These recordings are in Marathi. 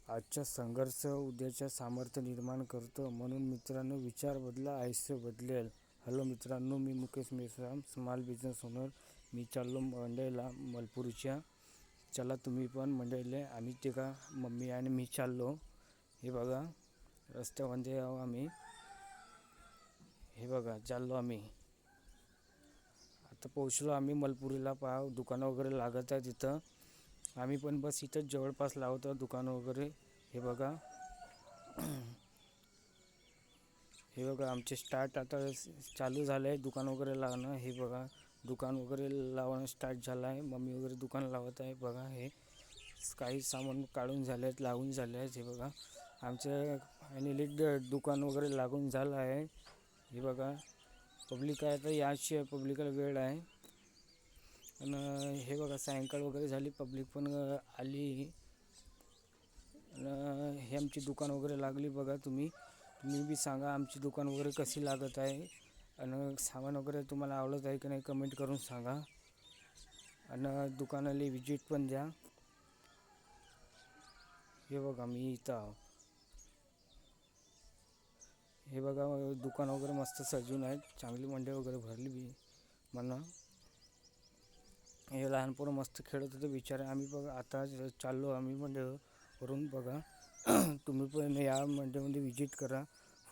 आजचा संघर्ष उद्याच्या सामर्थ्य निर्माण करतो. म्हणून मित्रांनो, विचार बदला, आयुष्य बदलेल. हॅलो मित्रांनो, मी Mukesh Meshram, small business owner. मी चाललो मंडईला, मलपूरच्या. चला तुम्ही पण मंडईला. आम्ही ते का मम्मी आणि मी चाललो. हे बघा, रस्त्यामध्ये आहो आम्ही. हे बघा, चाललो आम्ही. आता पोहोचलो आम्ही मलपुरीला. पाहा, दुकानं वगैरे लागत आहे तिथं. आम्ही पण बस इथंच जवळपास लावतो दुकानं वगैरे. हे बघा, हे बघा आमचे स्टार्ट आता चालू झालं आहे दुकान वगैरे लावणं. हे बघा, दुकान वगैरे लावणं स्टार्ट झालं आहे. मम्मी वगैरे दुकान लावत आहे. बघा, हे काही सामान काढून झाले आहेत, लावून झाले आहेत. हे बघा, आमच्या फायनली दुकान वगैरे लागून झालं आहे. हे बघा, पब्लिक आहे तर याची पब्लिकला वेळ आहे. आणि हे बघा, सायंकाळ वगैरे झाली, पब्लिक पण आली. आणि हे आमची दुकान वगैरे लागली. बघा, तुम्ही बी सांगा आमची दुकान वगैरे कशी लागत आहे. आणि सामान वगैरे तुम्हाला आवडत आहे की नाही कमेंट करून सांगा. आणि दुकानाला विजिट पण द्या. हे बघा, मी इथं आहो. हे बघा, दुकान वगैरे मस्त सजून आहेत. चांगली मंडई वगैरे भरली बी म्हणा. हे लहान पोरं मस्त खेळत होते बिचारे. आम्ही बघा आता चाललो आम्ही मंडईवरून. बघा, तुम्ही पण या मंडईमध्ये विजिट करा,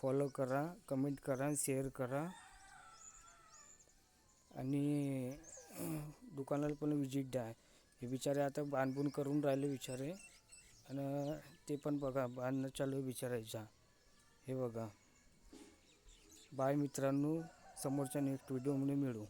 फॉलो करा, कमेंट करा, शेअर करा. आणि दुकानाला पण विजिट द्या. हे बिचारे आता बांधून करून राहिले बिचारे. आणि ते पण बघा, बांधणं चालू आहे बिचारायच्या. हे बघा, बाय मित्रांनो, समोरच्या नेक्स्ट व्हिडिओमध्ये मिळू.